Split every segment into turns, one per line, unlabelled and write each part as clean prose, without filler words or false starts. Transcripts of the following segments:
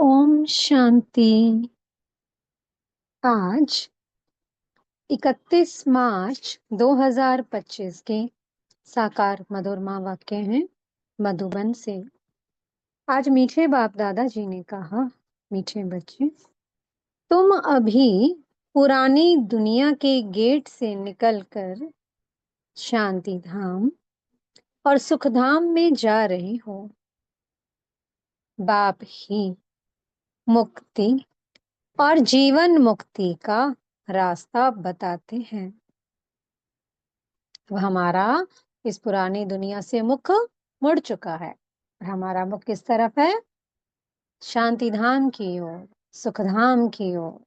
ओम शांति। आज 31 मार्च 2025 के साकार मधुरमा वाक्य हैं मधुबन से। आज मीठे बाप दादाजी ने कहा, मीठे बच्चे, तुम अभी पुरानी दुनिया के गेट से निकलकर शांति धाम और सुख धाम में जा रहे हो। बाप ही मुक्ति और जीवन मुक्ति का रास्ता बताते हैं। अब हमारा इस पुरानी दुनिया से मुख मुड़ चुका है और हमारा मुख किस तरफ है? शांति धाम की ओर, सुख धाम की ओर।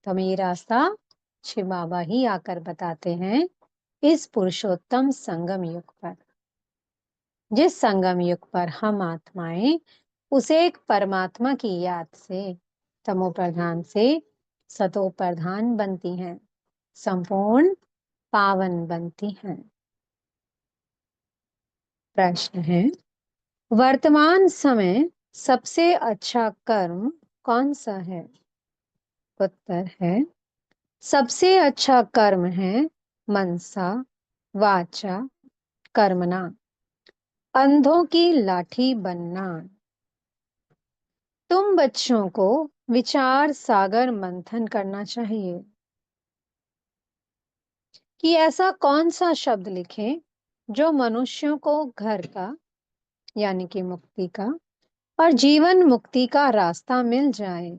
तो हमें ये रास्ता शिव बाबा ही आकर बताते हैं इस पुरुषोत्तम संगम युग पर, जिस संगम युग पर हम आत्माएं उसे एक परमात्मा की याद से तमो प्रधान से सतो प्रधान बनती हैं, संपूर्ण पावन बनती हैं। प्रश्न है, वर्तमान समय सबसे अच्छा कर्म कौन सा है? उत्तर है, सबसे अच्छा कर्म है मनसा वाचा कर्मणा, अंधों की लाठी बनना। तुम बच्चों को विचार सागर मंथन करना चाहिए कि ऐसा कौन सा शब्द लिखें जो मनुष्यों को घर का यानी कि मुक्ति का और जीवन मुक्ति का रास्ता मिल जाए।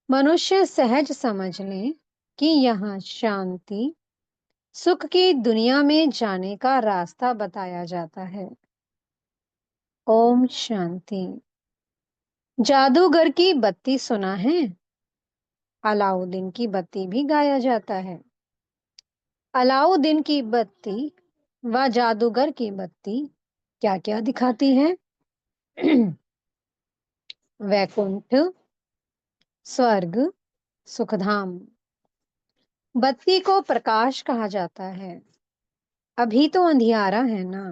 मनुष्य सहज समझ ले कि यहाँ शांति सुख की दुनिया में जाने का रास्ता बताया जाता है। ओम शांति। जादूगर की बत्ती सुना है? अलाउद्दीन की बत्ती भी गाया जाता है। अलाउद्दीन की बत्ती व जादूगर की बत्ती क्या क्या दिखाती है? वैकुंठ, स्वर्ग, सुखधाम। बत्ती को प्रकाश कहा जाता है। अभी तो अंधियारा है ना।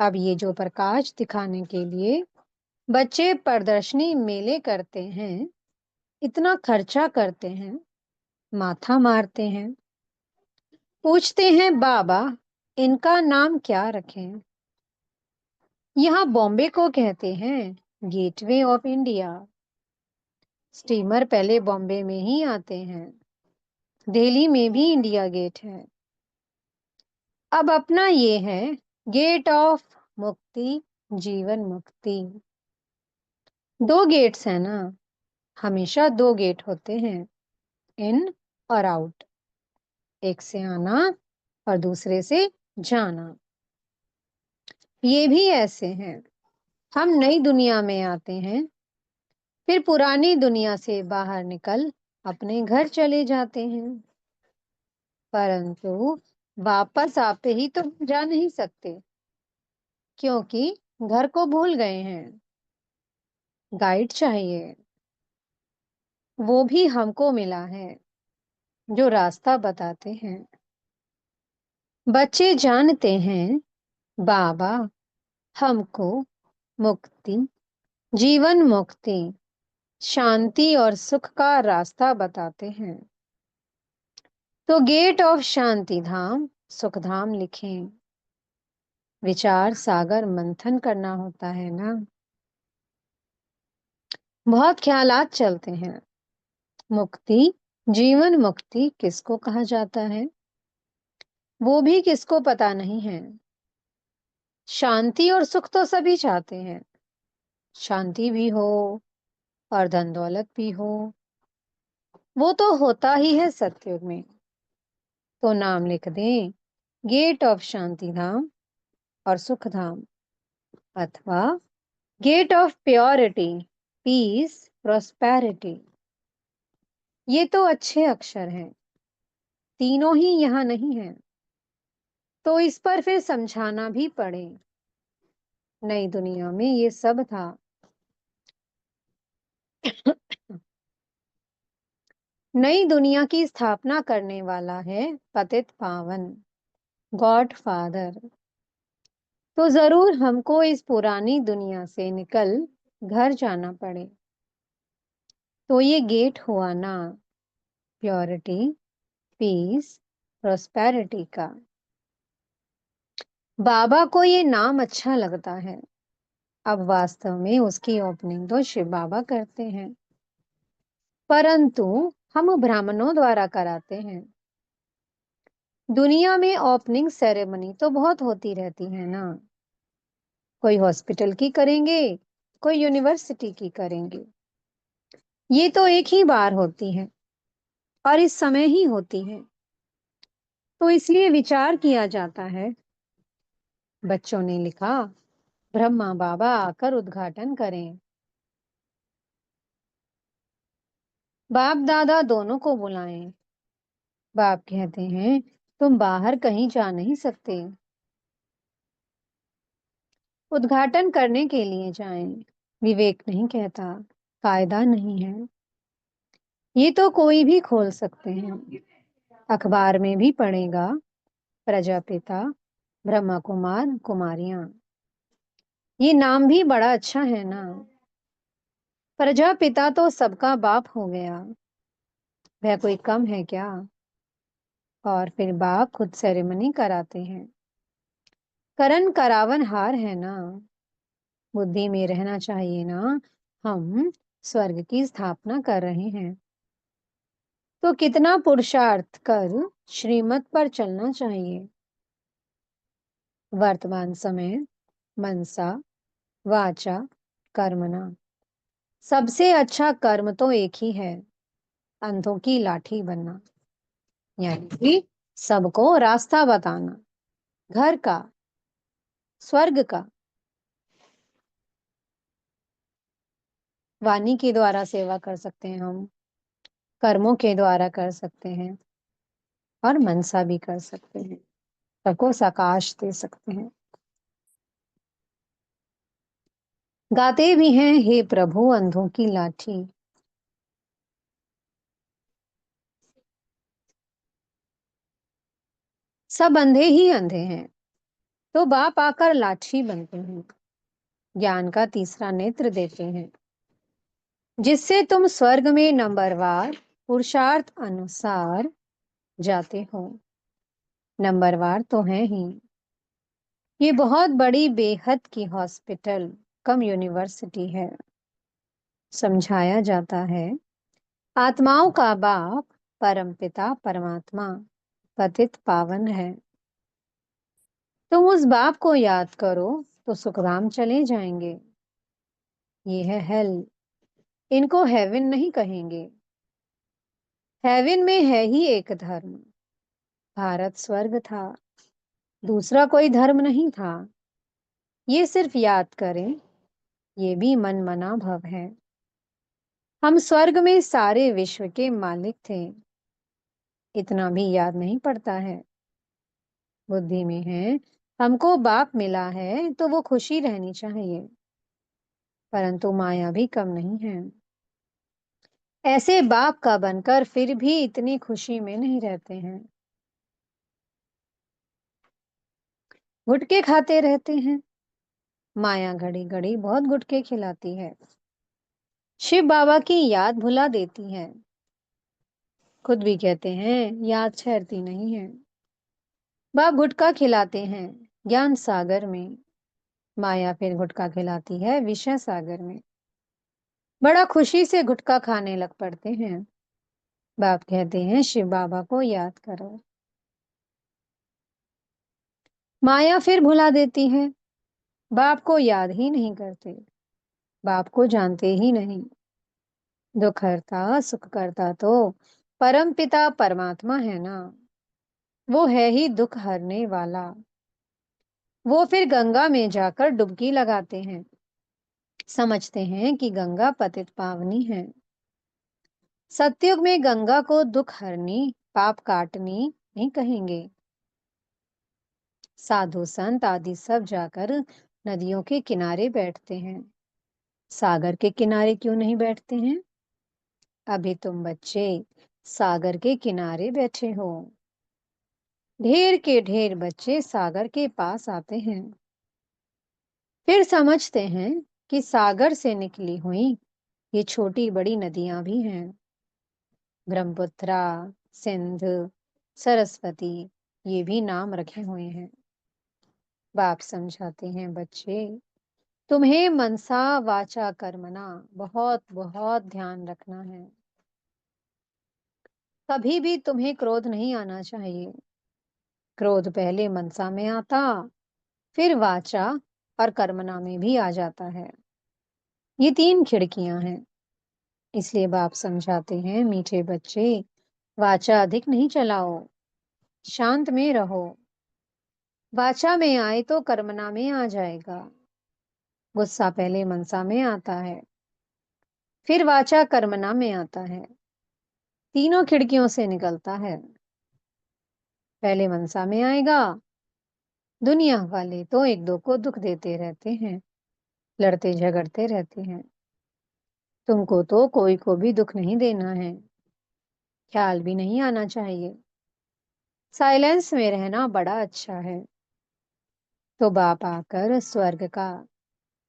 अब ये जो प्रकाश दिखाने के लिए बच्चे प्रदर्शनी मेले करते हैं, इतना खर्चा करते हैं, माथा मारते हैं, पूछते हैं बाबा इनका नाम क्या रखें? यहाँ बॉम्बे को कहते हैं गेटवे ऑफ इंडिया। स्टीमर पहले बॉम्बे में ही आते हैं। दिल्ली में भी इंडिया गेट है। अब अपना ये है गेट ऑफ मुक्ति, जीवन मुक्ति। दो गेट्स हैं ना, हमेशा दो गेट होते हैं, इन और आउट। एक से आना और दूसरे से जाना। ये भी ऐसे हैं। हम नई दुनिया में आते हैं, फिर पुरानी दुनिया से बाहर निकल अपने घर चले जाते हैं, परंतु वापस आते ही तो जा नहीं सकते, क्योंकि घर को भूल गए हैं। गाइड चाहिए। वो भी हमको मिला है जो रास्ता बताते हैं। बच्चे जानते हैं बाबा हमको मुक्ति, जीवन मुक्ति, शांति और सुख का रास्ता बताते हैं। तो गेट ऑफ शांति धाम सुख धाम लिखें। विचार सागर मंथन करना होता है ना। बहुत ख्यालात चलते हैं। मुक्ति, जीवन मुक्ति किसको कहा जाता है वो भी किसको पता नहीं है। शांति और सुख तो सभी चाहते हैं, शांति भी हो और धन दौलत भी हो। वो तो होता ही है सतयुग में। तो नाम लिख दें गेट ऑफ शांति धाम और सुख धाम, अथवा gate of purity, peace, prosperity. ये तो अच्छे अक्षर हैं, तीनों ही यहाँ नहीं है, तो इस पर फिर समझाना भी पड़े। नई दुनिया में ये सब था। नई दुनिया की स्थापना करने वाला है पतित पावन, गॉड फादर। तो जरूर हमको इस पुरानी दुनिया से निकल घर जाना पड़े। तो ये गेट हुआ ना, प्योरिटी, पीस, प्रोस्पेरिटी का। बाबा को ये नाम अच्छा लगता है। अब वास्तव में उसकी ओपनिंग तो शिव बाबा करते हैं, परंतु हम ब्राह्मणों द्वारा कराते हैं। दुनिया में ओपनिंग सेरेमनी तो बहुत होती रहती है ना। कोई हॉस्पिटल की करेंगे, कोई यूनिवर्सिटी की करेंगे। ये तो एक ही बार होती है और इस समय ही होती है। तो इसलिए विचार किया जाता है। बच्चों ने लिखा, ब्रह्मा बाबा आकर उद्घाटन करें। बाप दादा दोनों को बुलाएं। बाप कहते हैं, तुम बाहर कहीं जा नहीं सकते, उद्घाटन करने के लिए जाएं। विवेक नहीं कहता, कायदा नहीं है, ये तो कोई भी खोल सकते हैं। अखबार में भी पढ़ेगा, प्रजापिता, ब्रह्मा कुमार कुमारियां। ये नाम भी बड़ा अच्छा है ना। प्रजापिता तो सबका बाप हो गया, वह कोई कम है क्या। और फिर बाप खुद सेरेमनी कराते हैं। करण करावन हार है ना। बुद्धि में रहना चाहिए ना, हम स्वर्ग की स्थापना कर रहे हैं। तो कितना पुरुषार्थ कर श्रीमत पर चलना चाहिए। वर्तमान समय, मनसा, वाचा, कर्मणा। सबसे अच्छा कर्म तो एक ही है, अंधों की लाठी बनना, यानी कि सबको रास्ता बताना, घर का, स्वर्ग का। वाणी के द्वारा सेवा कर सकते हैं हम, कर्मों के द्वारा कर सकते हैं, और मनसा भी कर सकते हैं, सबको सकाश दे सकते हैं। गाते भी हैं, हे प्रभु अंधों की लाठी। सब अंधे ही अंधे हैं, तो बाप आकर लाठी बनते हैं, ज्ञान का तीसरा नेत्र देते हैं, जिससे तुम स्वर्ग में नंबरवार पुरुषार्थ अनुसार जाते हो। नंबरवार तो है ही। ये बहुत बड़ी बेहद की हॉस्पिटल कम यूनिवर्सिटी है। समझाया जाता है, आत्माओं का बाप परमपिता परमात्मा पतित पावन है। तुम उस बाप को याद करो तो सुखधाम चले जाएंगे। ये है हेल, इनको हेवन नहीं कहेंगे। हेवन में है ही एक धर्म, भारत स्वर्ग था, दूसरा कोई धर्म नहीं था। ये सिर्फ याद करें, ये भी मन मना भव है। हम स्वर्ग में सारे विश्व के मालिक थे, इतना भी याद नहीं पड़ता है। बुद्धि में है, हमको बाप मिला है तो वो खुशी रहनी चाहिए, परंतु माया भी कम नहीं है। ऐसे बाप का बनकर फिर भी इतनी खुशी में नहीं रहते हैं, गुटके खाते रहते हैं। माया घड़ी घड़ी बहुत गुटके खिलाती है, शिव बाबा की याद भुला देती है। खुद भी कहते हैं, याद ठहरती नहीं है। बाप गुटखा खिलाते हैं ज्ञान सागर में, माया फिर गुटखा खिलाती है विषय सागर में। बड़ा खुशी से गुटखा खाने लग पड़ते हैं। बाप कहते हैं, शिव बाबा को याद करो। माया फिर भुला देती है, बाप को याद ही नहीं करते, बाप को जानते ही नहीं। दुख हरता सुख करता तो परम पिता परमात्मा है ना, वो है ही दुख हरने वाला। वो फिर गंगा में जाकर डुबकी लगाते हैं, समझते हैं कि गंगा पतित पावनी है। सतयुग में गंगा को दुख हरनी पाप काटनी नहीं कहेंगे। साधु संत आदि सब जाकर नदियों के किनारे बैठते हैं, सागर के किनारे क्यों नहीं बैठते हैं। अभी तुम बच्चे सागर के किनारे बैठे हो। ढेर के ढेर बच्चे सागर के पास आते हैं, फिर समझते हैं कि सागर से निकली हुई ये छोटी बड़ी नदियां भी हैं। ब्रह्मपुत्रा, सिंध, सरस्वती, ये भी नाम रखे हुए हैं। बाप समझाते हैं, बच्चे तुम्हें मनसा वाचा कर्मणा बहुत बहुत ध्यान रखना है। कभी भी तुम्हें क्रोध नहीं आना चाहिए। क्रोध पहले मनसा में आता, फिर वाचा और कर्मणा में भी आ जाता है। ये तीन खिड़कियां हैं। इसलिए बाप समझाते हैं, मीठे बच्चे वाचा अधिक नहीं चलाओ, शांत में रहो। वाचा में आए तो कर्मणा में आ जाएगा। गुस्सा पहले मनसा में आता है, फिर वाचा कर्मणा में आता है। तीनों खिड़कियों से निकलता है। पहले मनसा में आएगा। दुनिया वाले तो एक दो को दुख देते रहते हैं, लड़ते झगड़ते रहते हैं। तुमको तो कोई को भी दुख नहीं देना है, ख्याल भी नहीं आना चाहिए। साइलेंस में रहना बड़ा अच्छा है। तो बाप आकर स्वर्ग का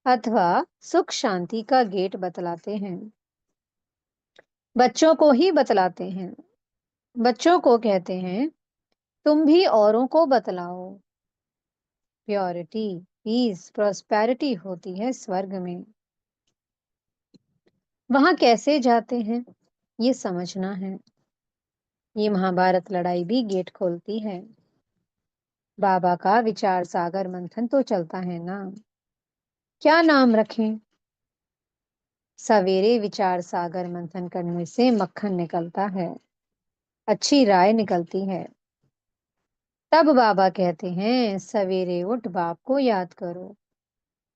अथवा सुख शांति का गेट बतलाते हैं। बच्चों को ही बतलाते हैं। बच्चों को कहते हैं, तुम भी औरों को बतलाओ। प्योरिटी, पीस, प्रॉस्पेरिटी होती है स्वर्ग में। वहां कैसे जाते हैं, ये समझना है। ये महाभारत लड़ाई भी गेट खोलती है। बाबा का विचार सागर मंथन तो चलता है ना। क्या नाम रखें? सवेरे विचार सागर मंथन करने से मक्खन निकलता है, अच्छी राय निकलती है। तब बाबा कहते हैं, सवेरे उठ बाप को याद करो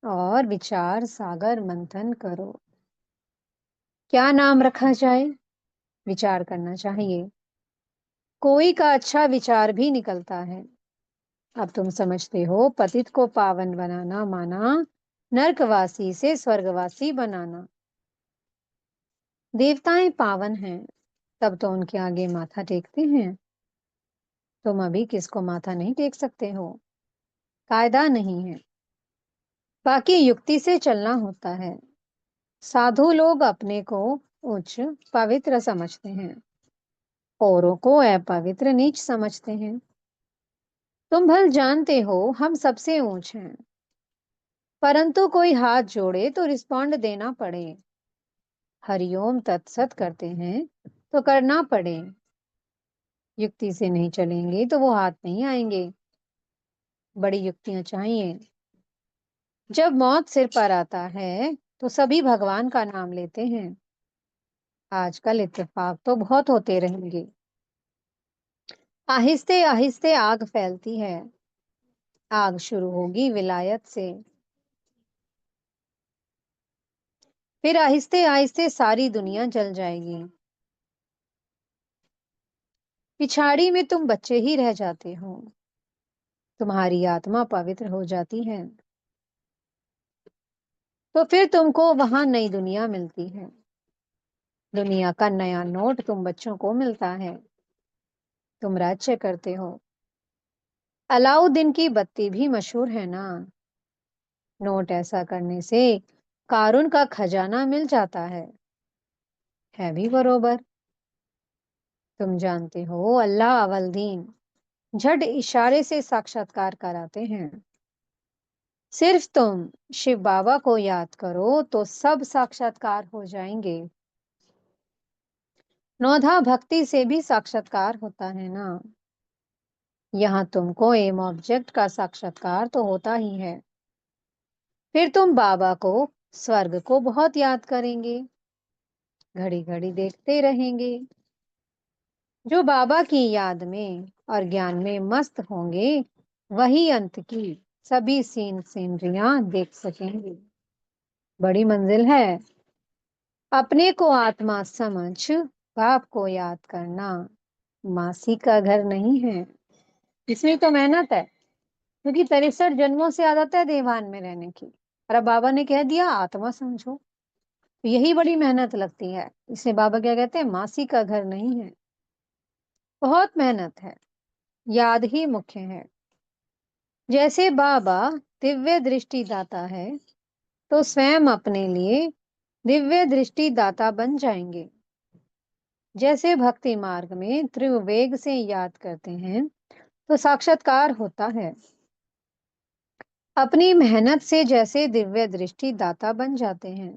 और विचार सागर मंथन करो। क्या नाम रखा जाए? विचार करना चाहिए। कोई का अच्छा विचार भी निकलता है। अब तुम समझते हो, पतित को पावन बनाना माना नरकवासी से स्वर्गवासी बनाना। देवताएं पावन हैं, तब तो उनके आगे माथा टेकते हैं। तुम अभी किसको माथा नहीं टेक सकते हो, कायदा नहीं है। बाकी युक्ति से चलना होता है। साधु लोग अपने को उच्च पवित्र समझते हैं, औरों को अपवित्र नीच समझते हैं। तुम भल जानते हो हम सबसे ऊंच हैं, परंतु कोई हाथ जोड़े तो रिस्पॉन्ड देना पड़े। हरिओम तत्सत करते हैं तो करना पड़े। युक्ति से नहीं चलेंगे तो वो हाथ नहीं आएंगे। बड़ी युक्तियां चाहिए। जब मौत सिर पर आता है तो सभी भगवान का नाम लेते हैं। आजकल इत्तेफाक तो बहुत होते रहेंगे। आहिस्ते आहिस्ते आग फैलती है। आग शुरू होगी विलायत से, फिर आहिस्ते आहिस्ते सारी दुनिया जल जाएगी। पिछाड़ी में तुम बच्चे ही रह जाते हो। तुम्हारी आत्मा पवित्र हो जाती है, तो फिर तुमको वहां नई दुनिया मिलती है। दुनिया का नया नोट तुम बच्चों को मिलता है। तुम राज्य करते हो। अलाउद्दीन की बत्ती भी मशहूर है ना। नोट ऐसा करने से कारून का खजाना मिल जाता है भी बरोबर। तुम जानते हो, अल्लाह अवलदीन झट इशारे से साक्षात्कार कराते हैं। सिर्फ तुम शिव बाबा को याद करो तो सब साक्षात्कार हो जाएंगे। नौधा भक्ति से भी साक्षात्कार होता है ना। यहाँ तुमको एम ऑब्जेक्ट का साक्षात्कार तो होता ही है। फिर तुम बाबा को, स्वर्ग को बहुत याद करेंगे, घड़ी घड़ी देखते रहेंगे। जो बाबा की याद में और ज्ञान में मस्त होंगे, वही अंत की सभी सीनरियां देख सकेंगे। बड़ी मंजिल है। अपने को आत्मा समझ बाप को याद करना मासी का घर नहीं है। इसमें तो मेहनत है, क्योंकि 63 जन्मों से आदत है देवान में रहने की, और अब बाबा ने कह दिया आत्मा समझो, तो यही बड़ी मेहनत लगती है। इसे बाबा क्या कहते हैं, मासी का घर नहीं है। बहुत मेहनत है। याद ही मुख्य है। जैसे बाबा दिव्य दृष्टि दाता है, तो स्वयं अपने लिए दिव्य दृष्टि दाता बन जाएंगे। जैसे भक्ति मार्ग में तीव्र वेग से याद करते हैं तो साक्षात्कार होता है, अपनी मेहनत से जैसे दिव्य दृष्टि दाता बन जाते हैं।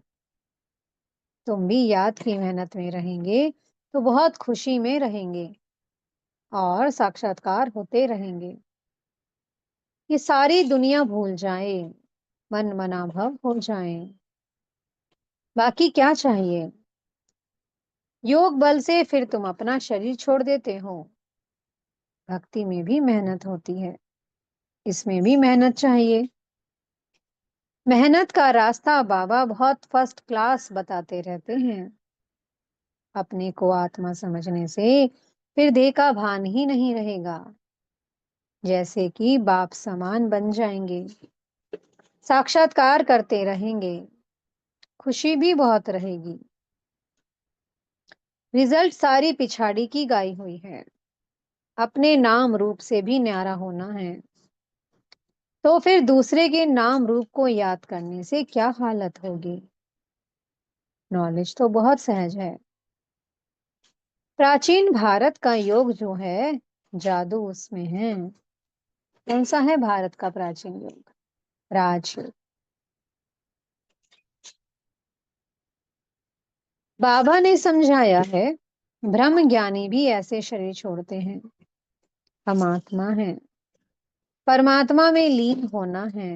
तुम भी याद की मेहनत में रहेंगे तो बहुत खुशी में रहेंगे और साक्षात्कार होते रहेंगे। ये सारी दुनिया भूल जाए, मन मनाभव हो जाए। बाकी क्या चाहिए? योग बल से फिर तुम अपना शरीर छोड़ देते हो। भक्ति में भी मेहनत होती है, इसमें भी मेहनत चाहिए। मेहनत का रास्ता बाबा बहुत फर्स्ट क्लास बताते रहते हैं। अपने को आत्मा समझने से फिर देह का भान ही नहीं रहेगा, जैसे कि बाप समान बन जाएंगे। साक्षात्कार करते रहेंगे, खुशी भी बहुत रहेगी। रिजल्ट सारी पिछाड़ी की गाई हुई है। अपने नाम रूप से भी न्यारा होना है, तो फिर दूसरे के नाम रूप को याद करने से क्या हालत होगी। नॉलेज तो बहुत सहज है। प्राचीन भारत का योग जो है, जादू उसमें है। कौन सा है भारत का प्राचीन योग? राजयोग। बाबा ने समझाया है, ब्रह्म ज्ञानी भी ऐसे शरीर छोड़ते हैं। हम आत्मा हैं, परमात्मा में लीन होना है।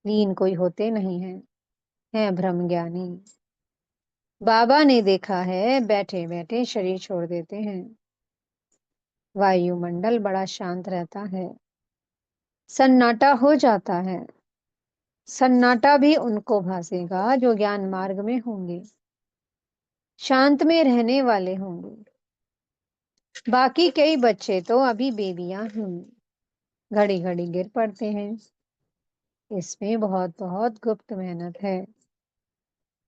लीन कोई होते नहीं है ब्रह्म ज्ञानी। बाबा ने देखा है, बैठे बैठे शरीर छोड़ देते हैं। वायुमंडल बड़ा शांत रहता है, सन्नाटा हो जाता है। सन्नाटा भी उनको भासेगा जो ज्ञान मार्ग में होंगे, शांत में रहने वाले होंगे। बाकी कई बच्चे तो अभी बेबियां हैं, घड़ी घड़ी गिर पड़ते हैं। इसमें बहुत बहुत गुप्त मेहनत है।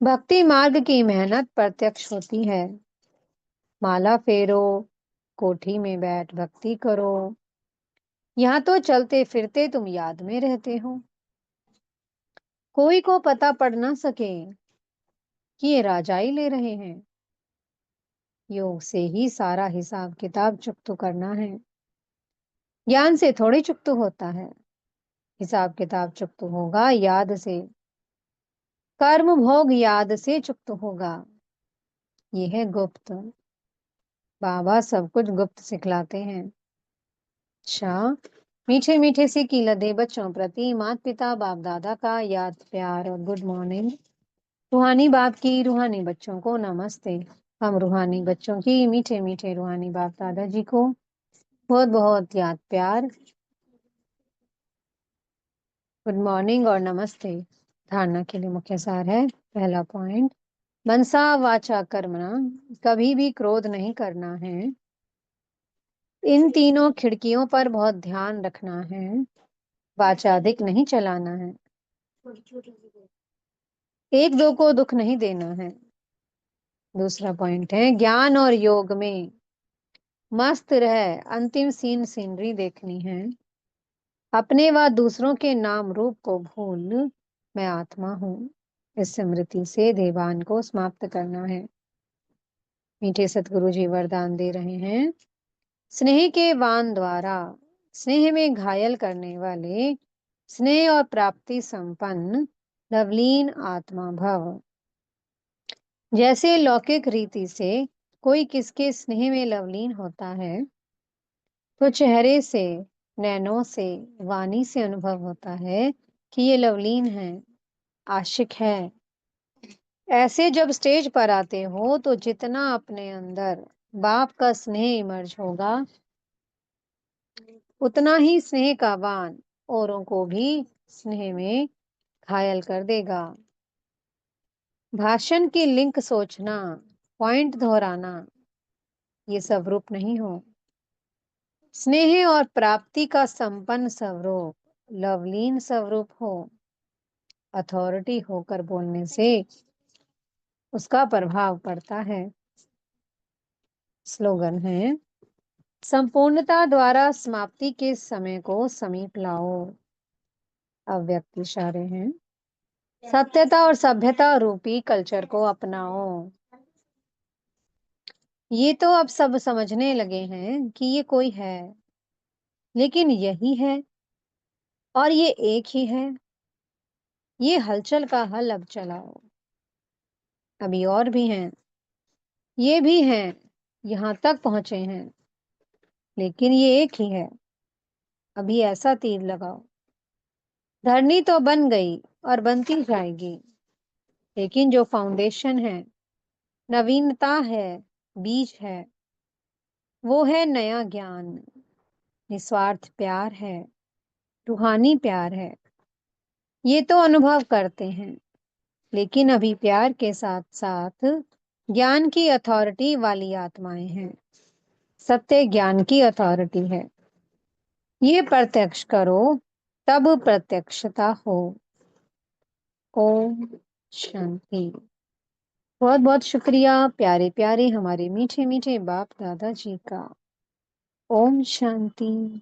भक्ति मार्ग की मेहनत प्रत्यक्ष होती है। माला फेरो, कोठी में बैठ भक्ति करो। यहाँ तो चलते फिरते तुम याद में रहते हो। कोई को पता पड़ ना सके कि ये राजा ही ले रहे हैं। योग से ही सारा हिसाब किताब चुकतो करना है। ज्ञान से थोड़ी चुकतो होता है। हिसाब किताब चुकतो होगा याद से। कर्म भोग याद से चुकतो होगा। ये है गुप्त। बाबा सब कुछ गुप्त सिखलाते हैं। अच्छा, मीठे मीठे से की लदे बच्चों प्रति माता पिता बाप दादा का याद प्यार और गुड मॉर्निंग। रूहानी बाप की रूहानी बच्चों को नमस्ते। हम रूहानी बच्चों की मीठे मीठे रूहानी बाप दादा जी को बहुत बहुत याद प्यार, गुड मॉर्निंग और नमस्ते। धारणा के लिए मुख्य सार है, पहला पॉइंट, मनसा वाचा कर्मणा, कभी भी क्रोध नहीं करना है। इन तीनों खिड़कियों पर बहुत ध्यान रखना है। वाचा अधिक नहीं चलाना है। एक दो को दुख नहीं देना है। दूसरा पॉइंट है, ज्ञान और योग में मस्त रह अंतिम सीनरी देखनी है। अपने व दूसरों के नाम रूप को भूल मैं आत्मा हूँ, इस स्मृति से देवान को समाप्त करना है। मीठे सतगुरु जी वरदान दे रहे हैं, स्नेह के वान द्वारा स्नेह में घायल करने वाले स्नेह और प्राप्ति संपन्न लवलीन आत्मा भव। जैसे लौकिक रीति से कोई किसके स्नेह में लवलीन होता है तो चेहरे से, नैनों से, वाणी से अनुभव होता है कि ये लवलीन है, आशिक है। ऐसे जब स्टेज पर आते हो तो जितना अपने अंदर बाप का स्नेह इमर्ज होगा, उतना ही स्नेह का बाण औरों को भी स्नेह में घायल कर देगा। भाषण की लिंक सोचना, पॉइंट दोहराना, ये सब रूप नहीं हो। स्नेह और प्राप्ति का संपन्न स्वरूप, लवलीन स्वरूप हो। अथॉरिटी होकर बोलने से उसका प्रभाव पड़ता है। स्लोगन है, संपूर्णता द्वारा समाप्ति के समय को समीप लाओ। अव्यक्त इशारे हैं। सत्यता और सभ्यता रूपी कल्चर को अपनाओ। ये तो अब सब समझने लगे हैं कि ये कोई है, लेकिन यही है और ये एक ही है। ये हलचल का हल अब चलाओ। अभी और भी हैं, ये भी हैं, यहाँ तक पहुंचे हैं, लेकिन ये एक ही है। अभी ऐसा तीर लगाओ। धरनी तो बन गई और बनती जाएगी, लेकिन जो फाउंडेशन है, नवीनता है, बीज है, वो है नया ज्ञान, निस्वार्थ प्यार है, रूहानी प्यार है। ये तो अनुभव करते हैं, लेकिन अभी प्यार के साथ साथ ज्ञान की अथॉरिटी वाली आत्माएं हैं। सत्य ज्ञान की अथॉरिटी है। ये प्रत्यक्ष करो, तब प्रत्यक्षता हो। ओम शांति। बहुत बहुत शुक्रिया प्यारे प्यारे हमारे मीठे मीठे बाप दादा जी का। ओम शांति।